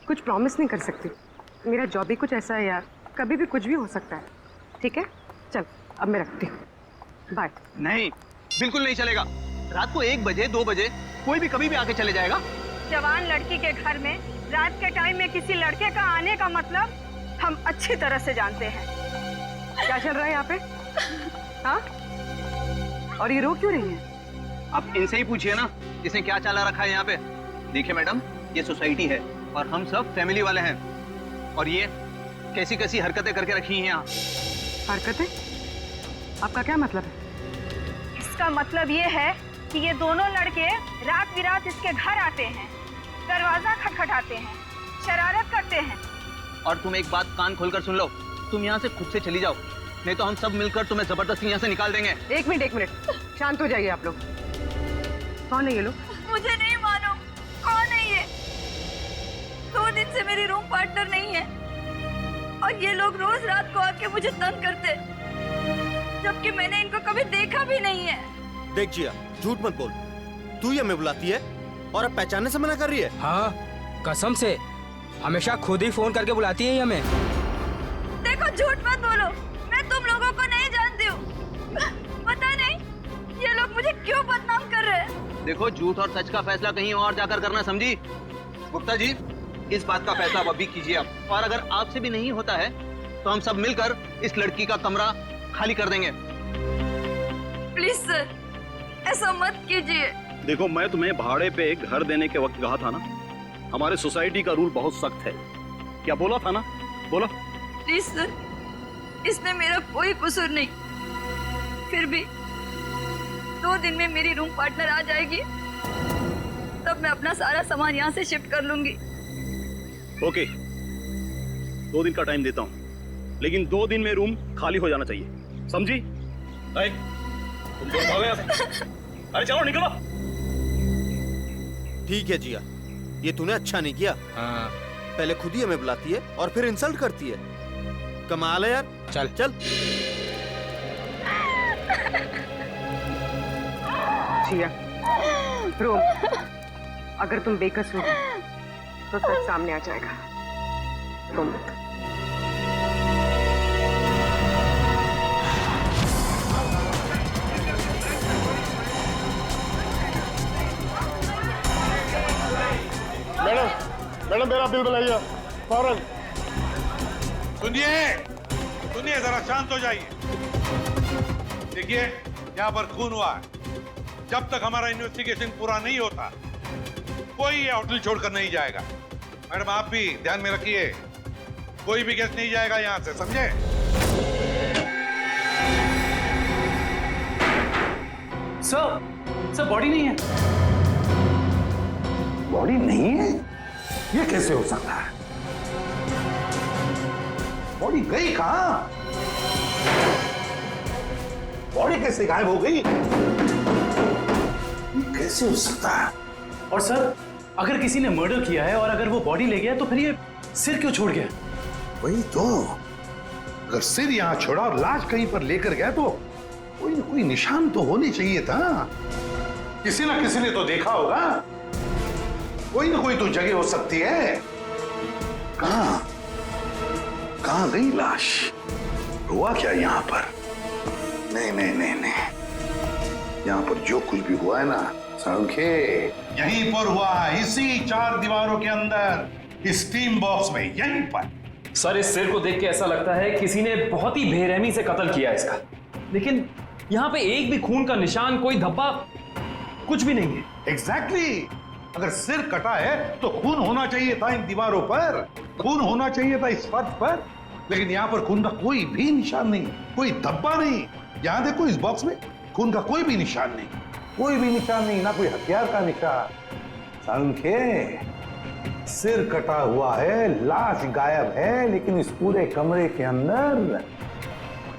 कुछ प्रॉमिस नहीं कर सकती। मेरा जॉब ही कुछ ऐसा है यार, कभी भी कुछ भी हो सकता है। ठीक है, चल अब मैं रखती हूँ, बाय। नहीं, बिल्कुल नहीं चलेगा। रात को 1 बजे 2 बजे कोई भी कभी भी आके चले जाएगा। जवान लड़की के घर में रात के टाइम में किसी लड़के का आने का मतलब हम अच्छी तरह से जानते हैं। क्या चल रहा है यहाँ पे? हाँ? और ये रो क्यों रही है? आप इनसे ही पूछिए ना, इसने क्या चाला रखा है यहाँ पे। देखिए मैडम, ये सोसाइटी है और हम सब फैमिली वाले हैं, और ये कैसी कैसी हरकतें करके रखी हैं यहाँ। हरकतें? आपका क्या मतलब है? इसका मतलब ये है कि ये दोनों लड़के रात बिरात इसके घर आते हैं, दरवाजा खटखटाते हैं, शरारत करते हैं। और तुम एक बात कान खोलकर सुन लो, तुम यहाँ से खुद से चली जाओ, नहीं तो हम सब मिलकर तुम्हें जबरदस्ती यहाँ से निकाल देंगे। एक मिनट, शांत हो जाइए आप लोग। कौन है ये लोग? मुझे नहीं मालूम कौन है ये। 2 दिन से मेरी रूम पार्टनर नहीं है और ये लोग रोज रात को आके मुझे तंग करते, जबकि मैंने इनको कभी देखा भी नहीं है। देख जिया, झूठ मत बोल। तू ये हमें बुलाती है और अब पहचानने से मना कर रही है? हाँ, कसम से हमेशा खुद ही फोन करके बुलाती है हमें। देखो, झूठ मत बोलो, मैं तुम लोगों को नहीं जानती हूँ। पता नहीं ये लोग मुझे क्यों बदनाम कर रहे हैं। देखो, झूठ और सच का फैसला कहीं और जाकर करना, समझी? गुप्ता जी, इस बात का फैसला आप अभी कीजिए आप, और अगर आपसे भी नहीं होता है तो हम सब मिलकर इस लड़की का कमरा खाली कर देंगे। प्लीज सर, ऐसा मत कीजिए। देखो, मैं तुम्हें भाड़े पे घर देने के वक्त कहा था ना, हमारे सोसाइटी का रूल बहुत सख्त है। क्या बोला था ना? बोला। प्लीज सर, इसमें मेरा कोई कसूर नहीं। फिर भी 2 दिन में मेरी रूम पार्टनर आ जाएगी, तब मैं अपना सारा सामान यहाँ से शिफ्ट कर लूंगी। ओके, 2 दिन का टाइम देता हूँ, लेकिन 2 दिन में रूम खाली हो जाना चाहिए, समझी? तुम दोनों भागो यहाँ से। अरे चलो निकलो। ठीक है जिया, ये तूने अच्छा नहीं किया। हाँ। पहले खुद ही हमें बुलाती है और फिर इंसल्ट करती है। कमाल है यार। चल चल। जिया, रोम, अगर तुम बेकसूर हो तो सच सामने आ जाएगा। तुम मैडम मेरा बिल बनाइए फौरन। सुनिए जरा शांत हो जाइए। देखिए, यहाँ पर खून हुआ है। जब तक हमारा इन्वेस्टिगेशन पूरा नहीं होता, कोई ये होटल छोड़कर नहीं जाएगा। मैडम आप भी ध्यान में रखिए, कोई भी गेस्ट नहीं जाएगा यहाँ से, समझे? सर बॉडी नहीं है। बॉडी नहीं है? ये कैसे हो सकता है? बॉडी गई कहां? बॉडी कैसे गायब हो गई? कैसे हो सकता है? और सर, अगर किसी ने मर्डर किया है और अगर वो बॉडी ले गया तो फिर ये सिर क्यों छोड़ गया? वही तो, अगर सिर यहां छोड़ा और लाश कहीं पर लेकर गया तो कोई न कोई निशान तो होने चाहिए था। किसी ना किसी ने तो देखा होगा। कोई ना कोई तो जगह हो सकती है। कहां गई लाश? हुआ क्या यहाँ पर? नहीं नहीं नहीं नहीं, यहाँ पर जो कुछ भी हुआ है ना सांखे, यहीं पर हुआ है, इसी 4 दीवारों के अंदर, इस टीम बॉक्स में, यहीं पर। सर, इस सिर को देख के ऐसा लगता है किसी ने बहुत ही बेरहमी से कत्ल किया इसका, लेकिन यहाँ पे एक भी खून का निशान, कोई धब्बा, कुछ भी नहीं है। एग्जैक्टली। अगर सिर कटा है तो खून होना चाहिए था इन दीवारों पर, खून होना चाहिए था इस फर्श पर, लेकिन यहाँ पर खून का कोई भी निशान नहीं, कोई धब्बा नहीं। यहाँ देखो, इस बॉक्स में खून का कोई भी निशान नहीं, कोई भी निशान नहीं, ना कोई हथियार का निशान। सांखे, सिर कटा हुआ है, लाश गायब है, लेकिन इस पूरे कमरे के अंदर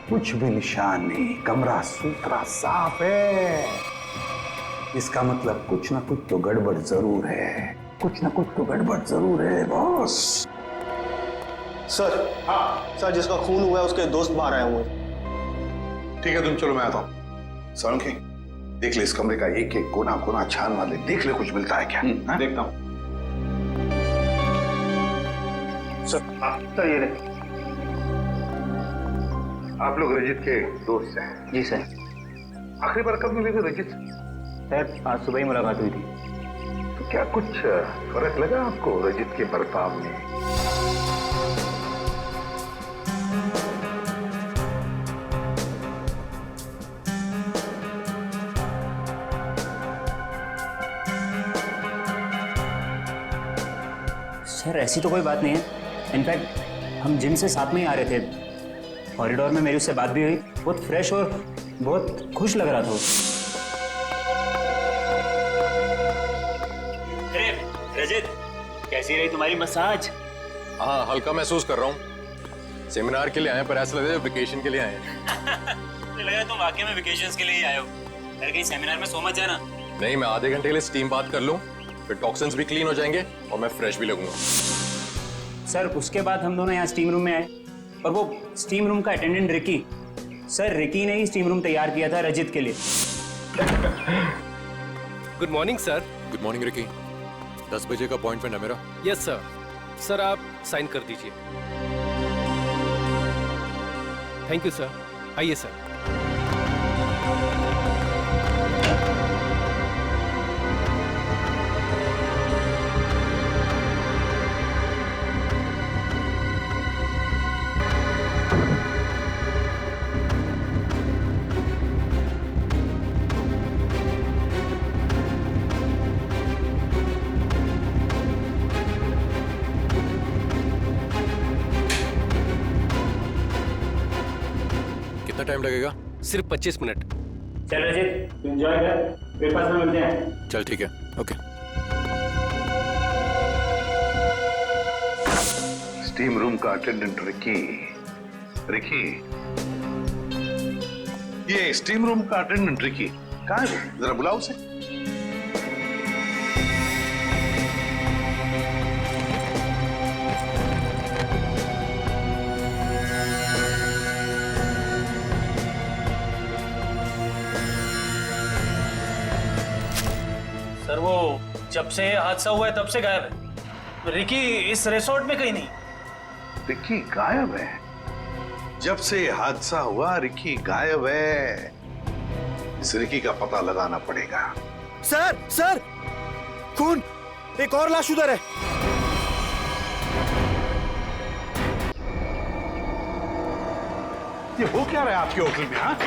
कुछ भी निशान नहीं, कमरा सुथरा साफ है। इसका मतलब कुछ ना कुछ तो गड़बड़ जरूर है, कुछ ना कुछ तो गड़बड़ जरूर है बॉस। सर। हाँ सर, जिसका खून हुआ है उसके दोस्त बाहर आए हुए। ठीक है, तुम चलो, मैं आता हूँ। सांखे, देख ले इस कमरे का एक एक कोना कोना छान मार ले, देख ले कुछ मिलता है क्या। देखता हूँ। सर ये रहे। आप लोग रजित के दोस्त हैं? जी सर। आखिरी बार कब मिले थे रजित? सर आज सुबह ही मुलाकात हुई थी। तो क्या कुछ फर्क लगा आपको रजित के बर्ताव में? सर ऐसी तो कोई बात नहीं है। इनफैक्ट हम जिम से साथ में ही आ रहे थे। कॉरिडोर में मेरी उससे बात भी हुई। बहुत फ्रेश और बहुत खुश लग रहा था वो। अरे रजित, कैसी रही तुम्हारी मसाज? हाँ, हल्का महसूस कर रहा हूँ। सेमिनार के लिए आए पर ऐसा लग रहा है वेकेशन के लिए आए हैं। लग रहा है तुम वाकई में वेकेशंस के लिए ही आए हो। यार कहीं सेमिनार में सो मत जाना। नहीं, मैं आधे घंटे के लिए स्टीम बात कर लूँ, फिर टॉक्सिन्स भी क्लीन हो जाएंगे और मैं फ्रेश भी लगूंगा। सर उसके बाद हम दोनों यहाँ स्टीम रूम में आए और वो स्टीम रूम का अटेंडेंट रिकी, सर रिकी ने ही स्टीम रूम तैयार किया था रजित के लिए। Good morning sir. Good morning Ricky. 10 बजे का अपॉइंटमेंट है मेरा। Yes sir. सर आप साइन कर दीजिए। Thank you sir. आइए सर। कितना टाइम लगेगा? सिर्फ 25 मिनट। चल रजित एंजॉय कर, ब्रेकफास्ट में मिलते हैं। चल ठीक है, ओके। स्टीम रूम का अटेंडेंट रिकी। रिकी, ये स्टीम रूम का अटेंडेंट रिकी कहाँ है? जरा बुलाओ उसे। सर वो जब से हादसा हुआ है तब से गायब है। रिकी इस रिसोर्ट में कहीं नहीं। रिकी गायब है? जब से हादसा हुआ रिकी गायब है। इस रिकी का पता लगाना पड़ेगा। सर सर, खून, एक और लाश उधर है। ये हो क्या रहा है आपके होटल में? हाँ,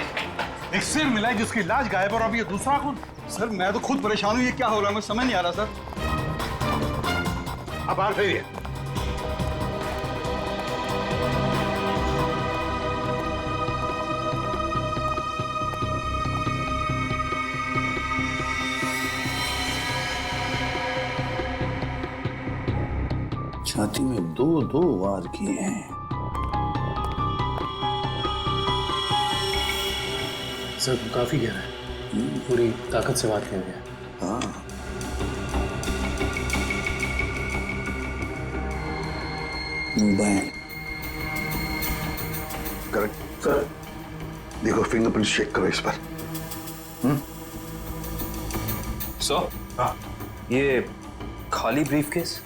एक सिर मिला है जिसकी लाश गायब और अब ये दूसरा खून। सर मैं तो खुद परेशान हूँ, ये क्या हो रहा है मुझे समझ नहीं आ रहा सर। अब आ फिर छाती में दो वार किए हैं। सर काफी गहरा है, पूरी ताकत से बात किया गया। हाँ, करेक्ट सर। देखो फिंगरप्रिंट चेक करो इस पर। सर हाँ, ये खाली ब्रीफकेस?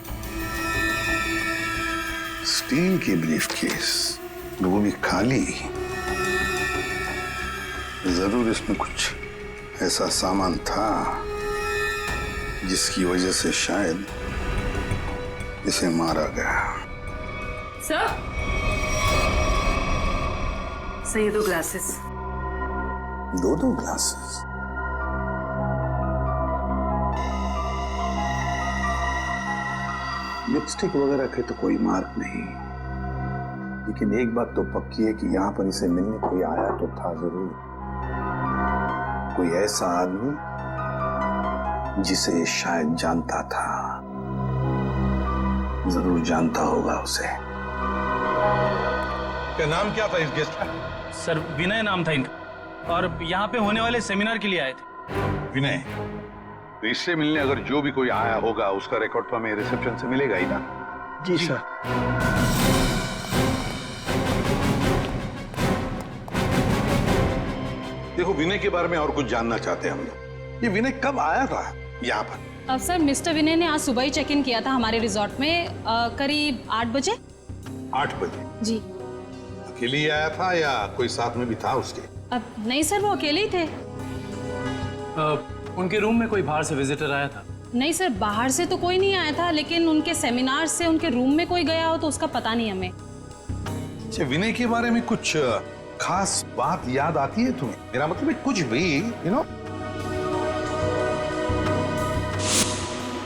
स्टील की ब्रीफकेस, वो भी खाली। जरूर इसमें कुछ ऐसा सामान था जिसकी वजह से शायद इसे मारा गया। सर ये 2 ग्लासेस। दो ग्लासेस? लिपस्टिक वगैरह के तो कोई मार्क नहीं, लेकिन एक बात तो पक्की है कि यहाँ पर इसे मिलने कोई आया तो था जरूर। कोई ऐसा आदमी जिसे ये शायद जानता था। जरूर जानता होगा उसे। क्या नाम क्या था इस गेस्ट का? सर विनय नाम था इनका और यहाँ पे होने वाले सेमिनार के लिए आए थे। विनय? तो इससे मिलने अगर जो भी कोई आया होगा उसका रिकॉर्ड तो हमें रिसेप्शन से मिलेगा ही ना? जी सर। देखो विनय के बारे में और कुछ जानना चाहते हैं हम लोग। ये विनय कब आया था यहाँ पर? अब सर मिस्टर विनय ने आज सुबह ही चेक इन किया था हमारे रिजॉर्ट में, करीब 8 बजे। 8 बजे। जी। अकेले ही आया था या कोई साथ में भी था उसके? अब नहीं सर, वो अकेले ही थे। उनके रूम में कोई बाहर से विजिटर आया था? नहीं सर, बाहर से तो कोई नहीं आया था, लेकिन उनके सेमिनार से उनके रूम में कोई गया हो तो उसका पता नहीं हमें। अच्छा, विनय के बारे में कुछ खास बात याद आती है तुम्हें? मेरा मतलब है कुछ भी, यू नो।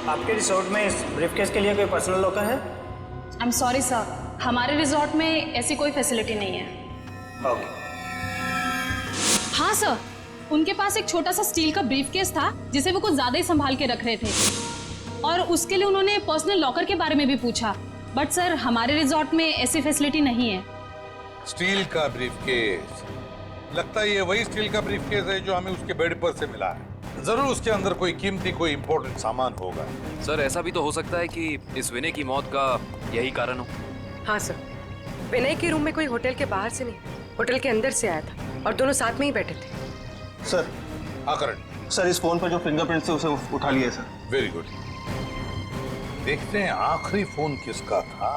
आपके रिसोर्ट में इस ब्रीफकेस के लिए कोई पर्सनल लॉकर है? आई एम सॉरी सर, हमारे रिजॉर्ट में ऐसी कोई फैसिलिटी नहीं है। ओके। हाँ सर, उनके पास एक छोटा सा स्टील का ब्रीफकेस था जिसे वो कुछ ज्यादा ही संभाल के रख रहे थे, और उसके लिए उन्होंने पर्सनल लॉकर के बारे में भी पूछा, बट सर हमारे रिजॉर्ट में ऐसी फैसिलिटी नहीं है। स्टील का ब्रीफकेस? लगता है ये वही स्टील का ब्रीफकेस है जो हमें उसके बेड पर से मिला है। जरूर उसके अंदर कोई कीमती, कोई इंपॉर्टेंट सामान होगा। सर ऐसा भी तो हो सकता है कि इस विनय की मौत का यही कारण हो। हाँ सर, विनय के रूम में कोई होटल के बाहर से नहीं, होटल के अंदर से आया था और दोनों साथ में ही बैठे थे। सर। हाँ करण। सर इस फोन पर जो फिंगरप्रिंट थे उसे उठा लिया सर। Very good. देखते हैं आखिरी फोन किसका था।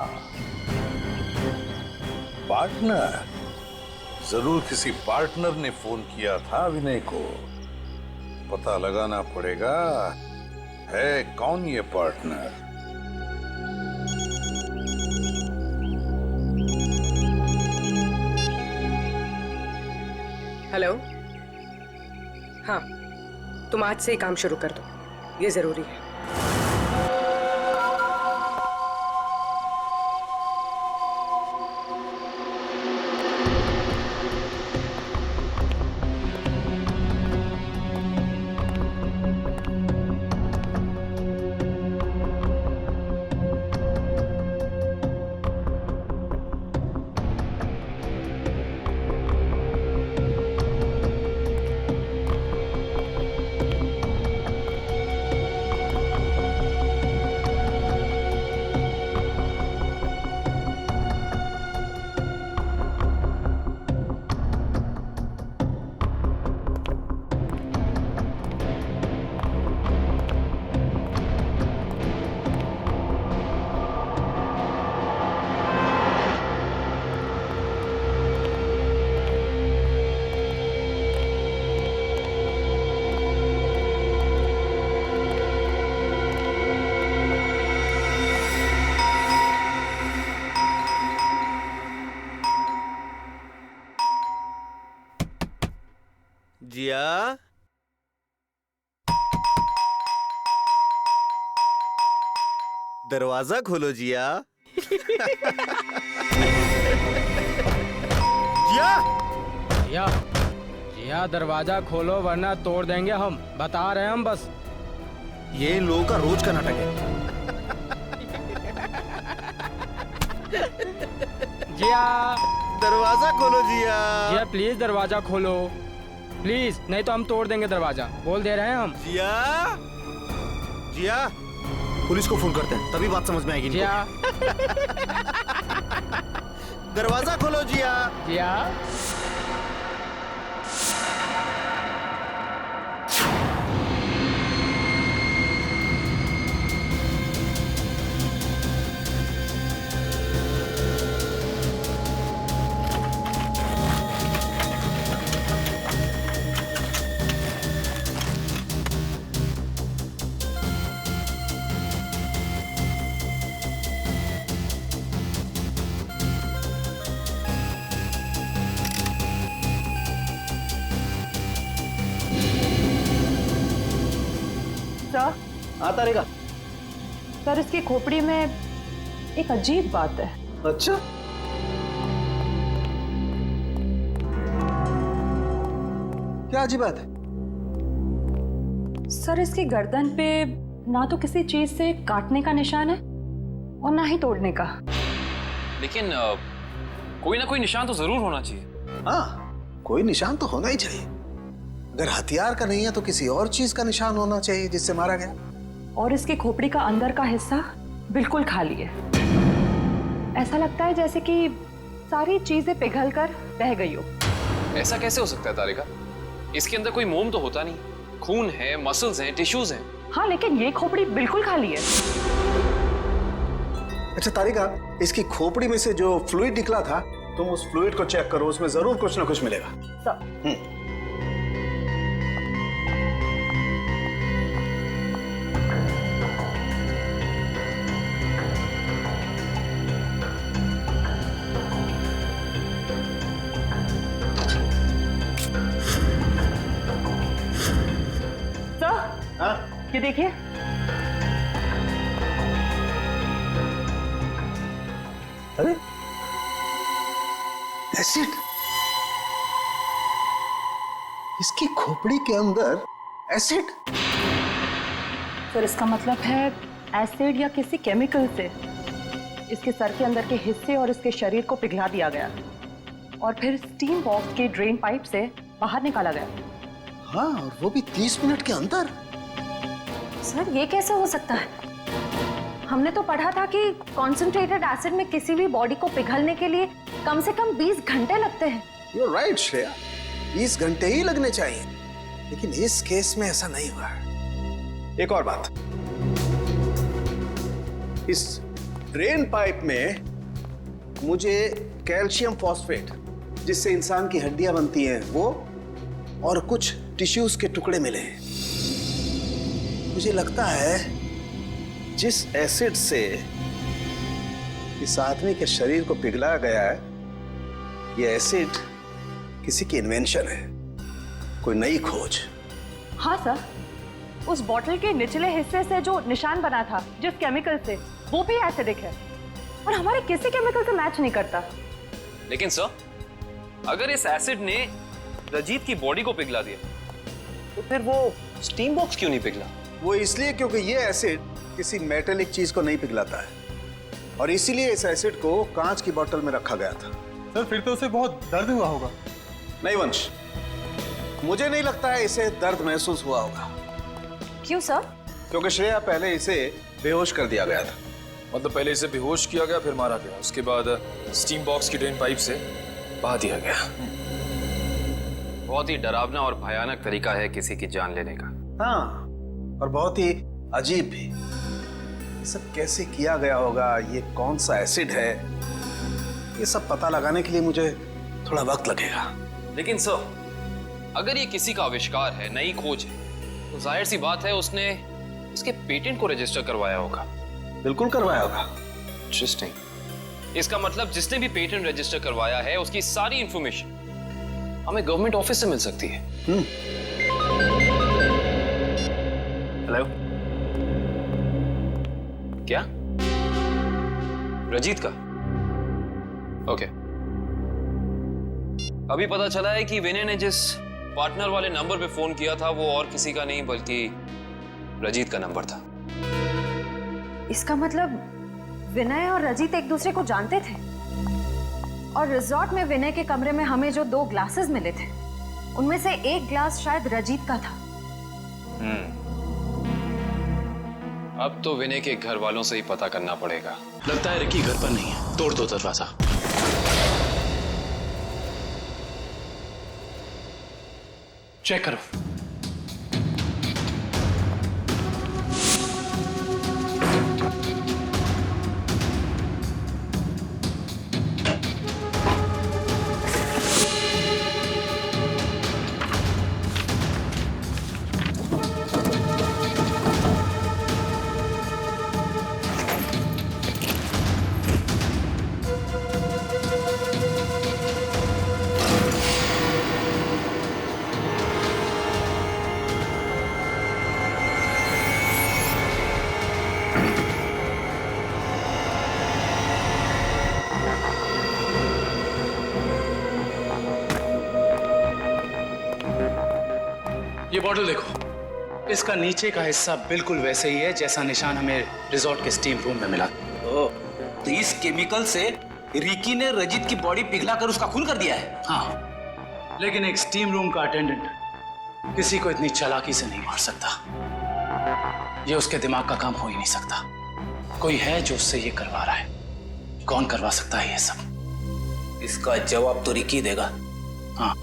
पार्टनर, जरूर किसी पार्टनर ने फोन किया था विनय को। पता लगाना पड़ेगा है कौन ये पार्टनर। हेलो। हाँ, तुम आज से ही काम शुरू कर दो, ये जरूरी है। जिया, दरवाजा खोलो जिया। जिया, जिया, जिया दरवाजा खोलो वरना तोड़ देंगे हम, बता रहे हैं हम बस। ये इन लोगों का रोज का नाटक है। जिया, दरवाजा खोलो जिया। जिया प्लीज दरवाजा खोलो, प्लीज, नहीं तो हम तोड़ देंगे दरवाजा, बोल दे रहे हैं हम। जिया, जिया, पुलिस को फोन करते हैं, तभी बात समझ में आएगी। जिया, दरवाजा खोलो जिया। जिया, सर। आता रहेगा। सर इसकी खोपड़ी में एक अजीब बात है। अच्छा, क्या अजीब बात है? सर इसकी गर्दन पे ना तो किसी चीज से काटने का निशान है और ना ही तोड़ने का। लेकिन कोई ना कोई निशान तो जरूर होना चाहिए। हाँ, कोई निशान तो होना ही चाहिए। अगर हथियार का नहीं है तो किसी और चीज का निशान होना चाहिए जिससे मारा गया। और इसकी खोपड़ी का अंदर का हिस्सा बिल्कुल खाली है। ऐसा लगता है जैसे कि सारी चीजें पिघलकर बह गई हो। ऐसा कैसे हो सकता है तारिका? इसके अंदर कोई मोम तो होता नहीं, खून है, मसल्स हैं, टिश्यूज हैं। हाँ, लेकिन ये खोपड़ी बिल्कुल खाली है। अच्छा तारिका, इसकी खोपड़ी में से जो फ्लूइड निकला था, तुम उस फ्लूइड को चेक करो, उसमें जरूर कुछ ना कुछ मिलेगा। ये देखिए, अरे एसिड, इसकी खोपड़ी के अंदर एसिड। सर इसका मतलब है एसिड या किसी केमिकल से इसके सर के अंदर के हिस्से और इसके शरीर को पिघला दिया गया और फिर स्टीम बॉक्स के ड्रेन पाइप से बाहर निकाला गया। हाँ, और वो भी 30 मिनट के अंदर। सर ये कैसे हो सकता है? हमने तो पढ़ा था कि कॉन्सेंट्रेटेड एसिड में किसी भी बॉडी को पिघलने के लिए कम से कम 20 घंटे लगते हैं। You're right, श्रेया, 20 घंटे ही लगने चाहिए, लेकिन इस केस में ऐसा नहीं हुआ। एक और बात, इस ड्रेन पाइप में मुझे कैल्शियम फॉस्फेट, जिससे इंसान की हड्डियां बनती हैं, वो और कुछ टिश्यूज के टुकड़े मिले हैं। मुझे लगता है जिस एसिड से इस आदमी के शरीर को पिघलाया गया है, ये एसिड किसी की इन्वेंशन है, कोई नई खोज। हाँ सर, उस बॉटल के निचले हिस्से से जो निशान बना था जिस केमिकल से, वो भी एसिडिक है और हमारे किसी केमिकल से मैच नहीं करता। लेकिन सर, अगर इस एसिड ने रजीत की बॉडी को पिघला दिया, तो फिर वो स्टीम बॉक्स क्यों नहीं पिघला? वो इसलिए क्योंकि ये एसिड किसी मेटेलिक चीज को नहीं पिघलाता है, और इसीलिए इस एसिड को कांच की बोतल में रखा गया था। सर फिर तो उसे बहुत दर्द हुआ होगा। नहीं वंश, मुझे नहीं लगता है इसे दर्द महसूस हुआ होगा। क्यों सर? क्योंकि श्रेया, पहले इसे बेहोश कर दिया गया था। मतलब पहले इसे बेहोश किया गया, फिर मारा गया, उसके बाद स्टीम बॉक्स की ड्रेन पाइप से बहा दिया गया। बहुत ही डरावना और भयानक तरीका है किसी की जान लेने का। हाँ, और बहुत ही अजीब भी। ये सब कैसे किया गया होगा, ये कौन सा एसिड है, ये सब पता लगाने के लिए मुझे थोड़ा वक्त लगेगा। लेकिन सर, अगर ये किसी का आविष्कार है, नई खोज है, तो जाहिर सी बात है उसने इसके पेटेंट को रजिस्टर करवाया होगा। बिल्कुल करवाया होगा। इंटरेस्टिंग। इसका मतलब जिसने भी पेटेंट रजिस्टर करवाया है, उसकी सारी इंफॉर्मेशन हमें गवर्नमेंट ऑफिस से मिल सकती है। हेलो, क्या? रजीत का? ओके। अभी पता चला है कि विनय ने जिस पार्टनर वाले नंबर पे फोन किया था, वो और किसी का नहीं बल्कि रजीत का नंबर था। इसका मतलब विनय और रजीत एक दूसरे को जानते थे, और रिजॉर्ट में विनय के कमरे में हमें जो 2 ग्लासेस मिले थे, उनमें से एक ग्लास शायद रजीत का था। अब तो विनय के घर वालों से ही पता करना पड़ेगा। लगता है रिकी घर पर नहीं है, तोड़ दो दरवाजा। चेक करो। ये बॉटल देखो, इसका नीचे का हिस्सा बिल्कुल वैसे ही है जैसा निशान हमें रिजॉर्ट के स्टीम रूम में मिला। तो इस केमिकल से रिकी ने रजीत की बॉडी पिघला कर उसका खून कर दिया है? हाँ, लेकिन एक स्टीम रूम का अटेंडेंट किसी को इतनी चालाकी से नहीं मार सकता। ये उसके दिमाग का काम हो ही नहीं सकता। कोई है जो उससे ये करवा रहा है। कौन करवा सकता है ये सब? इसका जवाब तो रिकी देगा। हाँ,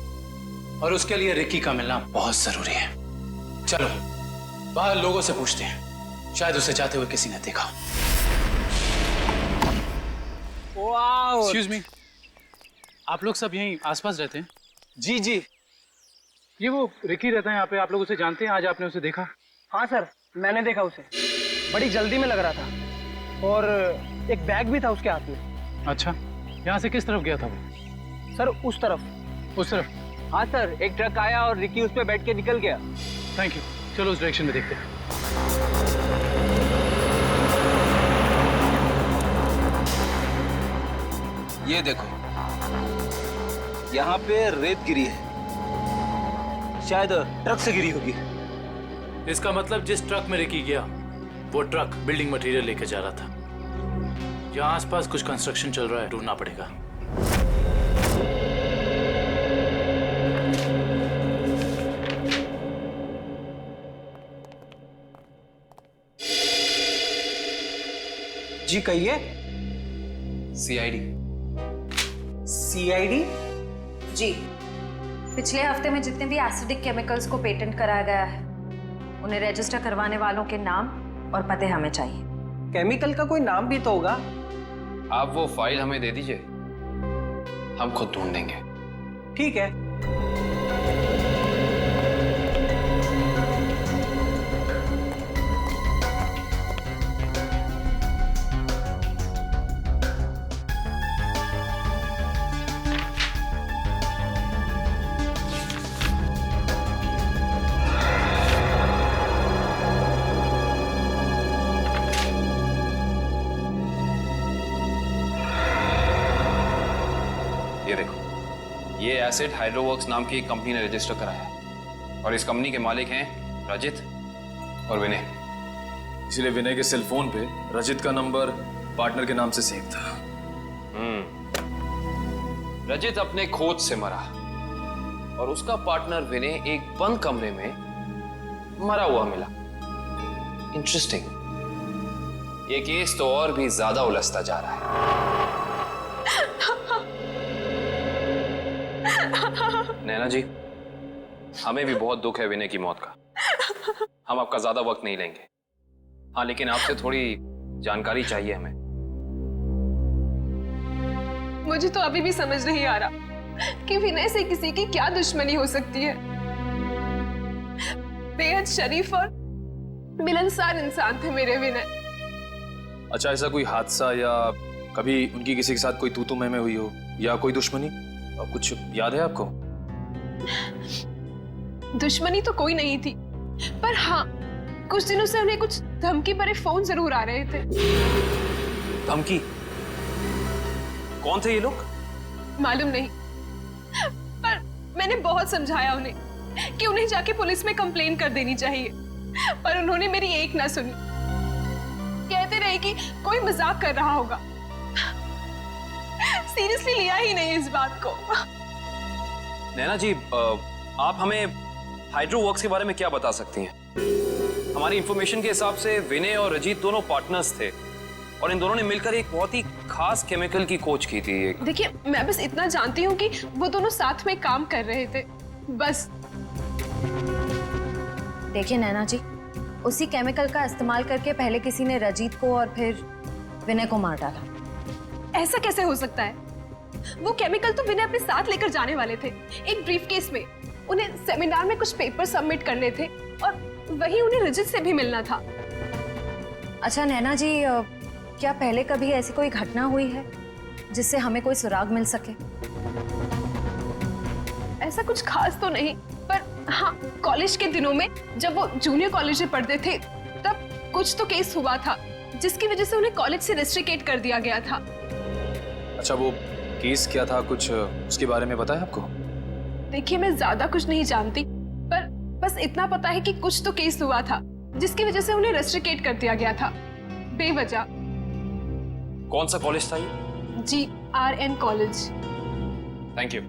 और उसके लिए रिकी का मिलना बहुत जरूरी है। चलो बाहर लोगों से पूछते हैं, शायद उसे जाते हुए किसी ने देखा। एक्सक्यूज मी, आप लोग सब यहीं आसपास रहते हैं? जी जी। ये वो रिकी रहता है यहाँ पे, आप लोग उसे जानते हैं? आज आपने उसे देखा? हाँ सर, मैंने देखा उसे। बड़ी जल्दी में लग रहा था और एक बैग भी था उसके हाथ में। अच्छा, यहाँ से किस तरफ गया था वो? सर उस तरफ। उस तरफ? हाँ सर, एक ट्रक आया और रिकी उस पर बैठ के निकल गया। थैंक यू, चलो उस डायरेक्शन में देखते हैं। ये देखो, यहाँ पे रेत गिरी है, शायद ट्रक से गिरी होगी। इसका मतलब जिस ट्रक में रिकी गया वो ट्रक बिल्डिंग मटेरियल लेके जा रहा था। यहाँ आसपास कुछ कंस्ट्रक्शन चल रहा है, ढूंढना पड़ेगा। जी कहिए। सीआईडी। सीआईडी? जी, पिछले हफ्ते में जितने भी एसिडिक केमिकल्स को पेटेंट कराया गया है उन्हें रजिस्टर करवाने वालों के नाम और पते हमें चाहिए। केमिकल का कोई नाम भी तो होगा। आप वो फाइल हमें दे दीजिए, हम खुद ढूंढेंगे। ठीक है। ये देखो, ये एसिड हाइड्रोवर्क्स नाम की एक कंपनी ने रजिस्टर कराया है और इस कंपनी के मालिक हैं रजित और विनय। इसलिए विनय के सेल फोन पे रजित का नंबर पार्टनर के नाम से सेव था। रजित अपने खोज से मरा और उसका पार्टनर विनय एक बंद कमरे में मरा हुआ मिला। इंटरेस्टिंग। ये केस तो और भी ज्यादा उलझता जा रहा है। नैना जी, हमें भी बहुत दुख है विनय की मौत का। हम आपका ज्यादा वक्त नहीं लेंगे। हाँ, लेकिन आपसे थोड़ी जानकारी चाहिए हमें। मुझे तो अभी भी समझ नहीं आ रहा कि विनय से किसी की क्या दुश्मनी हो सकती है। बेहद शरीफ और मिलनसार इंसान थे मेरे विनय। अच्छा, ऐसा कोई हादसा या कभी उनकी किसी के साथ कोई तू तू मैं हुई हो या कोई दुश्मनी, कुछ याद है आपको? दुश्मनी तो कोई नहीं थी, पर हाँ, कुछ दिनों से उन्हें कुछ धमकी भरे फोन जरूर आ रहे थे। धमकी? कौन थे ये लोग? मालूम नहीं, पर मैंने बहुत समझाया उन्हें कि उन्हें जाके पुलिस में कंप्लेन कर देनी चाहिए, पर उन्होंने मेरी एक ना सुनी। कहते रहे कि कोई मजाक कर रहा होगा। सीरियसली लिया ही नहीं इस बात को। नैना जी, आप हमें हाइड्रोवर्क्स के बारे में क्या बता सकती हैं? हमारी इंफॉर्मेशन के हिसाब से विनय और रजीत दोनों पार्टनर्स थे और इन दोनों ने मिलकर एक बहुत ही खास केमिकल की खोज की थी। देखिए, मैं बस इतना जानती हूँ कि वो दोनों साथ में काम कर रहे थे, बस। देखिए नैना जी, उसी केमिकल का इस्तेमाल करके पहले किसी ने रजीत को और फिर विनय को मार डाला। ऐसा कैसे हो सकता है? वो केमिकल तो विनय अपने साथ लेकर जाने वाले थे, एक ब्रीफकेस में। उन्हें सेमिनार में कुछ पेपर सबमिट करने थे और वहीं उन्हें रजित से भी मिलना था। अच्छा नैना जी, क्या पहले कभी ऐसी कोई घटना हुई है जिससे हमें कोई सुराग मिल सके? ऐसा कुछ खास तो नहीं, पर हाँ, कॉलेज के दिनों में जब वो जूनियर कॉलेज में पढ़ते थे तब कुछ तो केस हुआ था जिसकी वजह से उन्हें कॉलेज से रेस्ट्रिकेट कर दिया गया था। अच्छा, वो केस क्या था, कुछ उसके बारे में पता है आपको? देखिए, मैं ज्यादा कुछ नहीं जानती, पर बस इतना पता है कि कुछ तो केस हुआ था जिसकी वजह से उन्हें रेस्ट्रिकेट कर दिया गया था बेवजह। कौन सा कॉलेज था ये? GRN college. Thank you.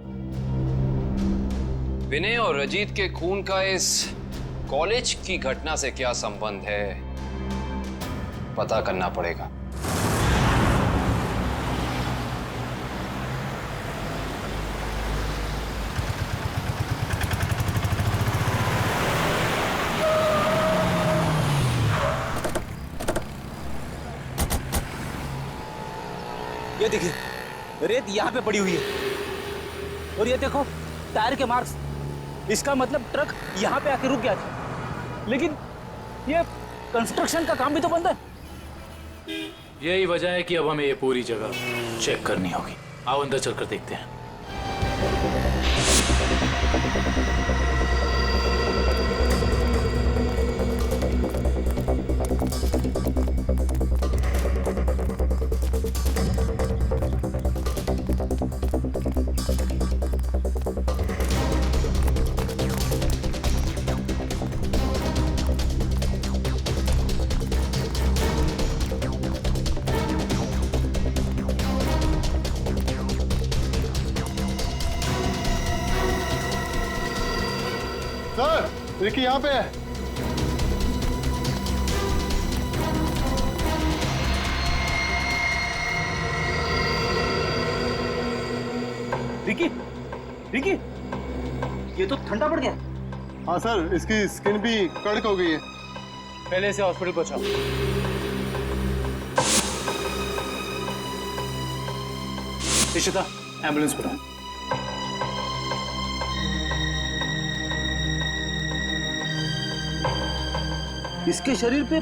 Vinay और रजीत के खून का इस कॉलेज की घटना से क्या संबंध है, पता करना पड़ेगा। ये ये देखिए रेत यहाँ पे पड़ी हुई है और ये देखो टायर के मार्क्स। इसका मतलब ट्रक यहाँ पे आके रुक गया था, लेकिन ये कंस्ट्रक्शन का काम भी तो बंद है। यही वजह है कि अब हमें ये पूरी जगह चेक करनी होगी। आओ अंदर चलकर देखते हैं। सर रिकी यहाँ पे है। रिकी, रिकी, ये तो ठंडा पड़ गया। हाँ सर, इसकी स्किन भी कड़क हो गई है। पहले से हॉस्पिटल पहुंचाओ। इशिता, एम्बुलेंस बुलाओ। इसके शरीर पे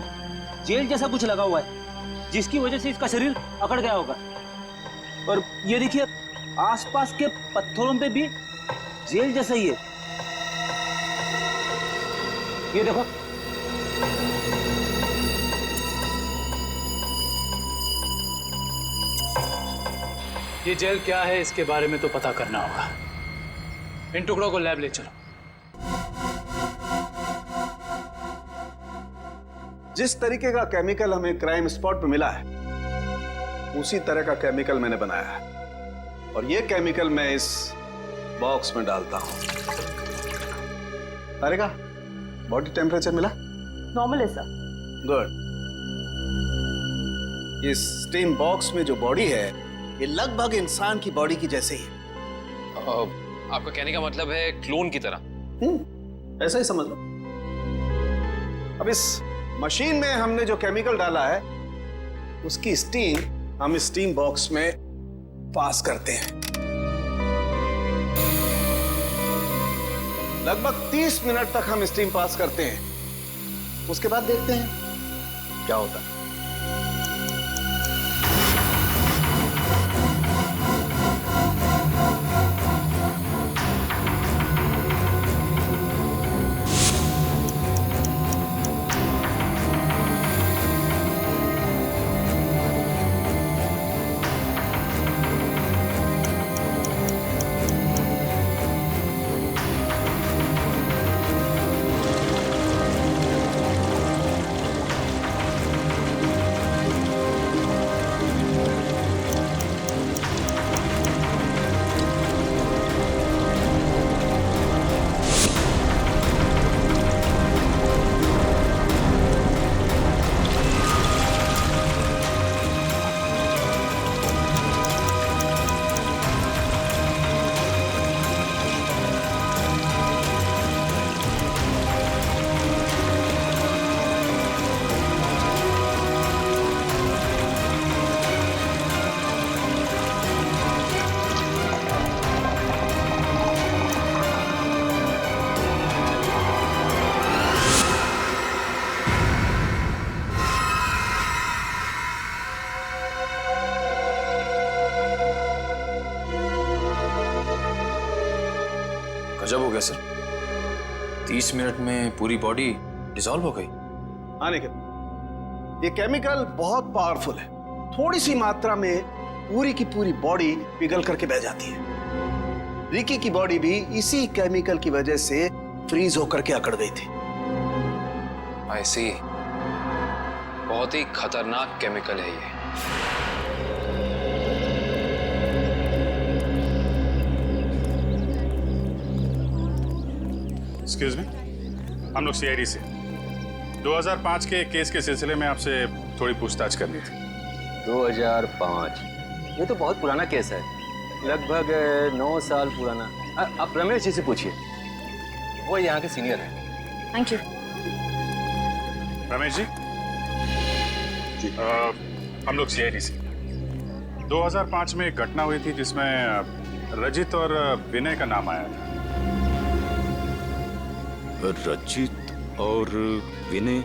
जेल जैसा कुछ लगा हुआ है, जिसकी वजह से इसका शरीर अकड़ गया होगा। और ये देखिए आसपास के पत्थरों पे भी जेल जैसा ही है। ये देखो, ये जेल क्या है इसके बारे में तो पता करना होगा। इन टुकड़ों को लैब ले चलो। जिस तरीके का केमिकल हमें क्राइम स्पॉट पर मिला है उसी तरह का केमिकल मैंने बनाया है और ये केमिकल मैं इस बॉक्स में डालता हूं। अरे का बॉडी टेम्परेचर मिला? नॉर्मल है सर। गुड। इस स्टीम बॉक्स में जो बॉडी है ये लगभग इंसान की बॉडी की जैसे ही। आपका कहने का मतलब है क्लोन की तरह? ऐसा ही समझ लो। अब इस मशीन में हमने जो केमिकल डाला है उसकी स्टीम हम इस स्टीम बॉक्स में पास करते हैं। लगभग 30 मिनट तक हम स्टीम पास करते हैं। उसके बाद देखते हैं क्या होता है। गजब हो गया सर, 30 मिनट में पूरी बॉडी डिसॉल्व हो गई। हाँ निखिल, ये केमिकल बहुत पावरफुल है। थोड़ी सी मात्रा में पूरी की पूरी बॉडी पिघल करके बह जाती है। रिकी की बॉडी भी इसी केमिकल की वजह से फ्रीज होकर के अकड़ गई थी। आई सी, बहुत ही खतरनाक केमिकल है ये। एक्सक्यूज मी, हम लोग सीआईडी से 2005 के केस के सिलसिले में आपसे थोड़ी पूछताछ करनी थी। 2005? ये तो बहुत पुराना केस है, लगभग 9 साल पुराना। आप रमेश जी से पूछिए, वो यहाँ के सीनियर हैं। Thank you. रमेश जी, हम लोग सीआईडी से 2005 में एक घटना हुई थी जिसमें रजित और विनय का नाम आया था। रजित और विनय?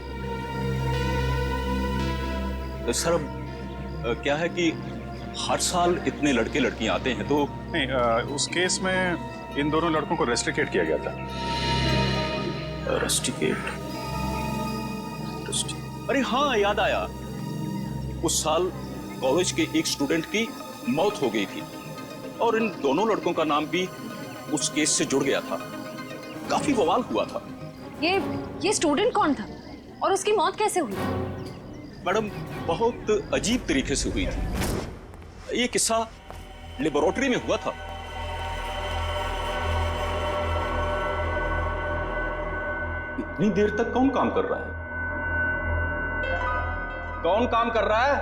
सर क्या है कि हर साल इतने लड़के लड़कियां आते हैं तो नहीं, उस केस में इन दोनों लड़कों को रेस्ट्रिकेट किया गया था। रेस्ट्रिकेट? अरे हाँ, याद आया। उस साल कॉलेज के एक स्टूडेंट की मौत हो गई थी और इन दोनों लड़कों का नाम भी उस केस से जुड़ गया था। काफी बवाल हुआ था। ये स्टूडेंट कौन था और उसकी मौत कैसे हुई? मैडम, बहुत अजीब तरीके से हुई थी। ये किस्सा लेबोरेटरी में हुआ था। इतनी देर तक कौन काम कर रहा है? कौन काम कर रहा है?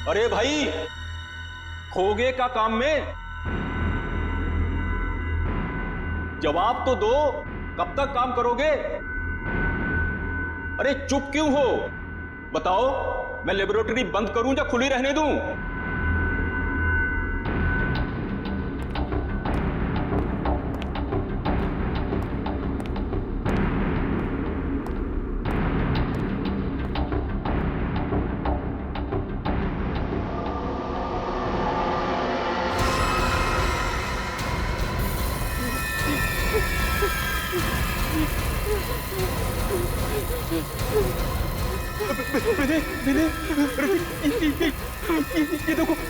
अरे भाई, खोगे का काम में जवाब तो दो। कब तक काम करोगे? अरे चुप क्यों हो? बताओ, मैं लेबोरेटरी बंद करूं या खुली रहने दूं?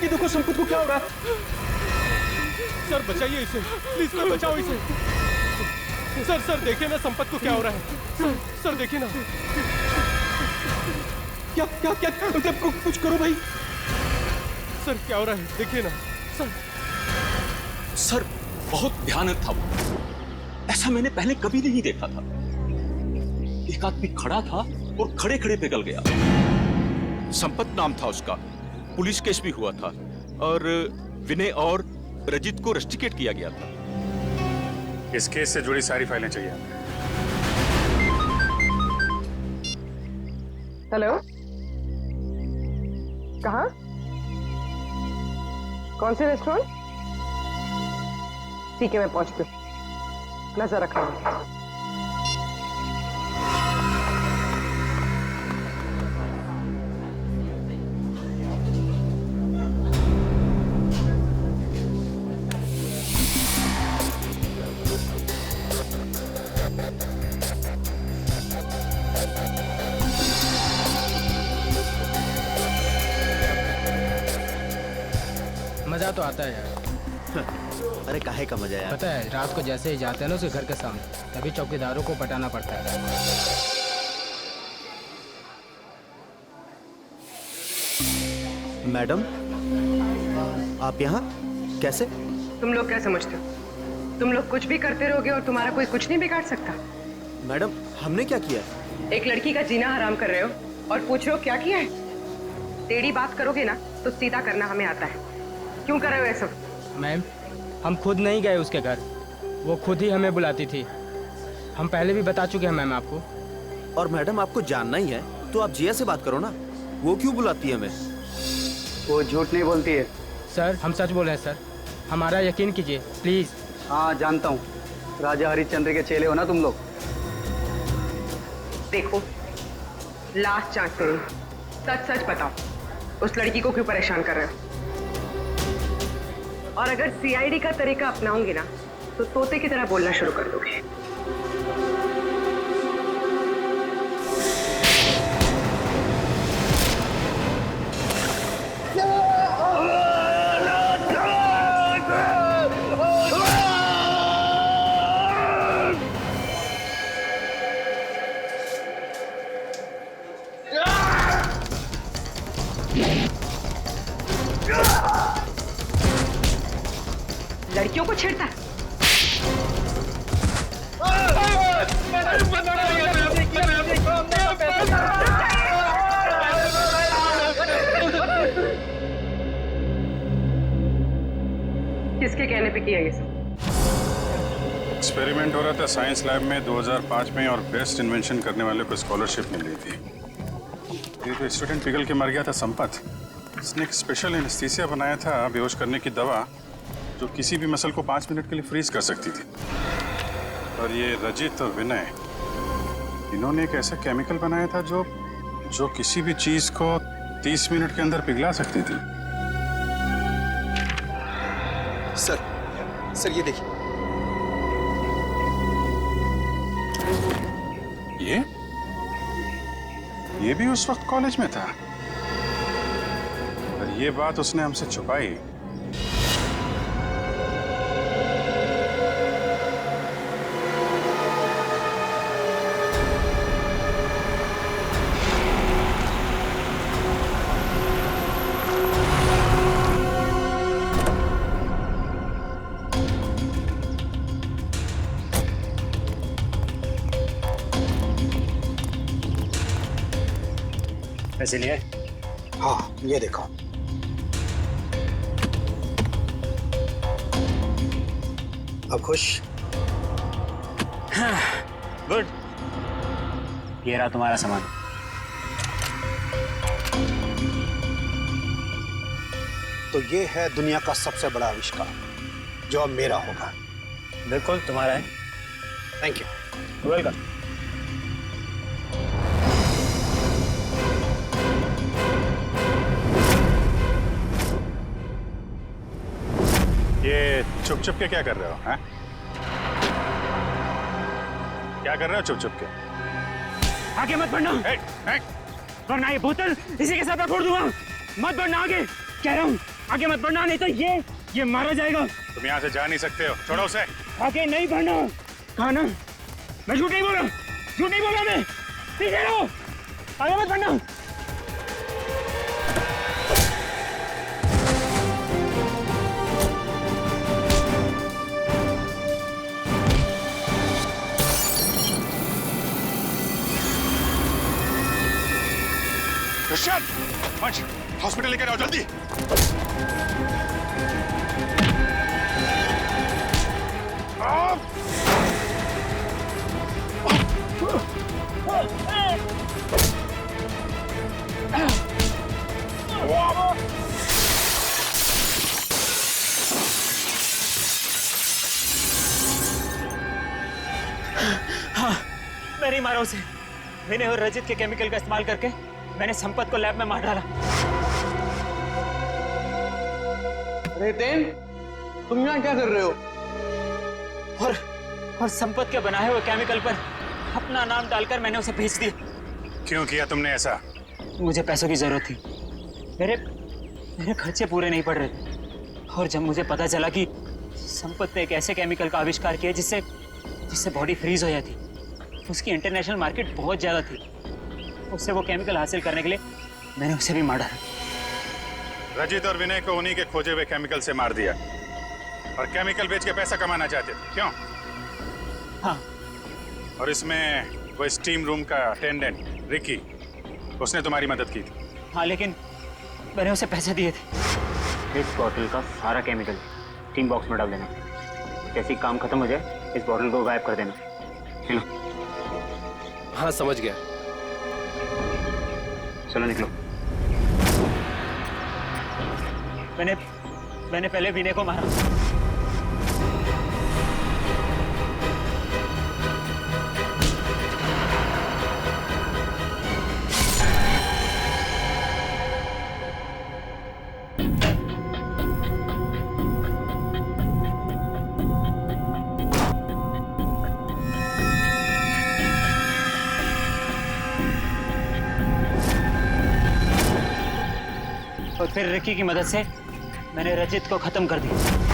ये देखो संपत को क्या हो रहा है? सर बचाइए इसे, प्लीज सर, बचाओ इसे। सर देखिए ना संपत को क्या हो रहा है। सर देखिए ना। क्या कुछ करो भाई। सर क्या हो रहा है, देखिए ना। सर बहुत भयानक था वो। ऐसा मैंने पहले कभी नहीं देखा था। एक आदमी खड़ा था और खड़े खड़े पिघल गया। संपत नाम था उसका। पुलिस केस भी हुआ था और विनय और रजित को रेस्ट्रिकेट किया गया था। इस केस से जुड़ी सारी फाइलें चाहिए। हेलो, कहाँ? कौन से रेस्टोरेंट? ठीक है, मैं पहुंचती हूँ। नजर रखना। मजा तो आता है यार। अरे काहे का मजा यार? पता है, रात को जैसे ही जाते हैं ना उसके घर के सामने, तभी चौकीदारों को पटाना पड़ता है। मैडम, आप यहाँ कैसे? तुम लोग क्या समझते हो? तुम लोग कुछ भी करते रहोगे और तुम्हारा कोई कुछ नहीं बिगाड़ सकता। मैडम, हमने क्या किया? एक लड़की का जीना हराम कर रहे हो और पूछ रहे हो क्या किया है? टेढ़ी बात करोगे ना तो सीधा करना हमें आता है। क्यों कर रहे हो ऐसा? मैम, हम खुद नहीं गए उसके घर, वो खुद ही हमें बुलाती थी। हम पहले भी बता चुके हैं मैम आपको। और मैडम, आपको जानना ही है तो आप जिया से बात करो ना। वो क्यों बुलाती है हमें? वो झूठ नहीं बोलती है। सर हम सच बोल रहे हैं सर, हमारा यकीन कीजिए प्लीज। हाँ जानता हूँ, राजा हरिश्चंद्र के चेले हो ना तुम लोग। देखो, लास्ट चांस करो, सच सच बताओ, उस लड़की को क्यों परेशान कर रहे हो? और अगर सीआईडी का तरीका अपनाओगे ना तो तोते की तरह बोलना शुरू कर दोगे। लड़कियों को छेड़ता है। किसके कहने पे किया ये सब? एक्सपेरिमेंट हो रहा था साइंस लैब में 2005 में और बेस्ट इन्वेंशन करने वाले को स्कॉलरशिप मिल रही थी। ये जो स्टूडेंट पिघल के मर गया था संपत, इसने एक स्पेशल एनेस्थीसिया बनाया था बेहोश करने की दवा, जो किसी भी मसल को 5 मिनट के लिए फ्रीज कर सकती थी। और ये रजित और विनय, इन्होंने एक ऐसा केमिकल बनाया था जो किसी भी चीज को 30 मिनट के अंदर पिघला सकती थी। सर ये देखिए। ये भी उस वक्त कॉलेज में था, पर ये बात उसने हमसे छुपाई। पैसे लिए? हाँ, ये देखो। अब खुश? गुड। ये रहा तुम्हारा सामान। तो ये है दुनिया का सबसे बड़ा आविष्कार, जो अब मेरा होगा। बिल्कुल तुम्हारा है। Thank you. वेलकम। ये चुप के क्या कर रहे हो? हैं? क्या कर रहे हो चुप के? आगे मत बढ़ना, वरना ये बोतल इसी के साथ मैं फोड़ दूंगा। मत बढ़ना आगे, कह रहा हूँ आगे मत बढ़ना, नहीं तो ये मारा जाएगा। तुम यहाँ से जा नहीं सकते हो, छोड़ो उसे। आगे नहीं बढ़ना। कहा ना, मैं झूठ नहीं बोला, मैं। पीछे रहो, आगे मत बढ़ना। ऋषभ, मंच, हॉस्पिटल लेकर आओ जल्दी। हाँ, मैं नहीं मारा उसे। विनय और रजित के केमिकल का इस्तेमाल करके मैंने संपत को लैब में मार डाला। रेटेन, तुम यहाँ क्या कर रहे हो? और संपत के बनाए हुए केमिकल पर अपना नाम डालकर मैंने उसे भेज दिया। क्यों किया तुमने ऐसा? मुझे पैसों की जरूरत थी। मेरे खर्चे पूरे नहीं पड़ रहे थे। और जब मुझे पता चला कि संपत ने एक ऐसे केमिकल का आविष्कार किया जिससे बॉडी फ्रीज हो जाती, उसकी इंटरनेशनल मार्केट बहुत ज्यादा थी। उससे वो केमिकल हासिल करने के लिए मैंने उसे भी मार डाला। रजित और विनय को उन्हीं के खोजे हुए केमिकल से मार दिया और केमिकल बेच के पैसा कमाना चाहते थे, क्यों? हाँ। और इसमें वो स्टीम रूम का अटेंडेंट रिकी, उसने तुम्हारी मदद की थी। हाँ, लेकिन मैंने उसे पैसे दिए थे। इस बॉटल का सारा केमिकल टीम बॉक्स में डाल देना। जैसे ही काम खत्म हो जाए इस बॉटल को गायब कर देना। चलो। हाँ, समझ गया। चलो निकलो। मैंने पहले विनय को मारा। और फिर रिकी की मदद से मैंने रजित को खत्म कर दिया।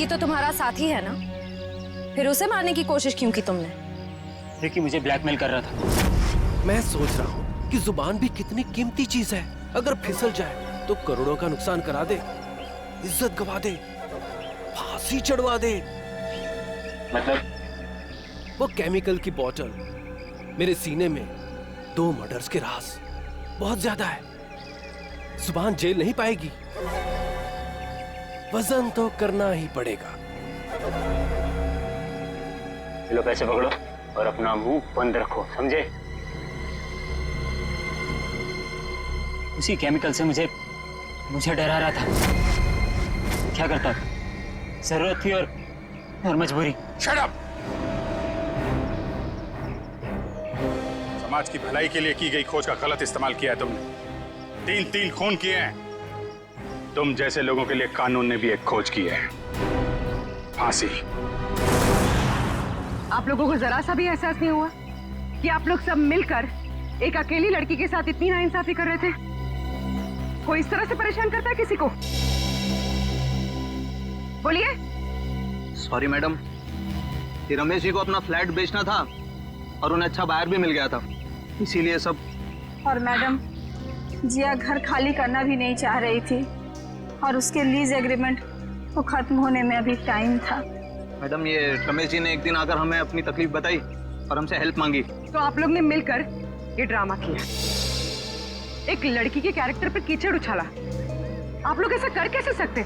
रिकी तो तुम्हारा साथी है ना, फिर उसे मारने की कोशिश क्यों की तुमने? रिकी मुझे ब्लैकमेल कर रहा था। मैं सोच रहा हूँ कि जुबान भी कितनी कीमती चीज है, अगर फिसल जाए तो करोड़ों का नुकसान करा दे, इज्जत गवा दे, फांसी चढ़वा दे। मतलब वो केमिकल की बोतल मेरे सीने में 2 मर्डर्स के राज बहुत ज्यादा है। जुबान झेल नहीं पाएगी, वजन तो करना ही पड़ेगा। लो पैसे पकड़ो और अपना मुंह बंद रखो, समझे? उसी केमिकल से मुझे डरा रहा था। क्या करता था? जरूरत थी और मजबूरी। Shut up! समाज की भलाई के लिए की गई खोज का गलत इस्तेमाल किया है तुमने। 3 खून किए हैं। तुम जैसे लोगों के लिए कानून ने भी एक खोज की है, फांसी। आप लोगों को जरा सा भी एहसास नहीं हुआ कि आप लोग सब मिलकर एक अकेली लड़की के साथ इतनी नाइंसाफी कर रहे थे? कोई इस तरह से परेशान करता है किसी को? बोलिए। सॉरी मैडम, ये रमेश जी को अपना फ्लैट बेचना था और उन्हें अच्छा बायर भी मिल गया था, इसीलिए सब। और मैडम, जिया घर खाली करना भी नहीं चाह रही थी और उसके लीज एग्रीमेंट को खत्म होने में अभी टाइम था। मैडम, ये रमेश जी ने एक दिन आकर हमें अपनी तकलीफ बताई और हमसे हेल्प मांगी। तो आप लोग ने मिलकर ये ड्रामा किया, एक लड़की के कैरेक्टर पर कीचड़ उछाला। आप लोग ऐसा कर कैसे सकते?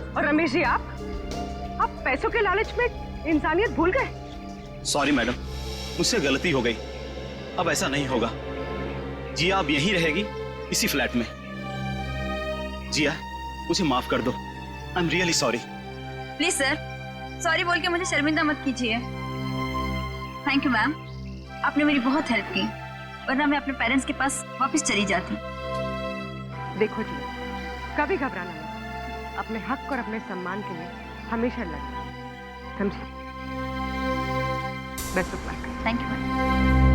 और रमेश जी, आप पैसों के लालच में इंसानियत भूल गए। सॉरी मैडम, मुझसे गलती हो गई, अब ऐसा नहीं होगा। जिया अब यहीं रहेगी, इसी फ्लैट में। जिया, मुझे माफ कर दो। I am really sorry. Please sir, sorry बोल के मुझे शर्मिंदा मत कीजिए। थैंक यू मैम, आपने मेरी बहुत हेल्प की, वरना मैं अपने पेरेंट्स के पास वापस चली जाती। देखो जी, कभी घबराना नहीं, अपने हक और अपने सम्मान के लिए हमेशा लड़ना, समझे? Best of luck. Thank you ma'am.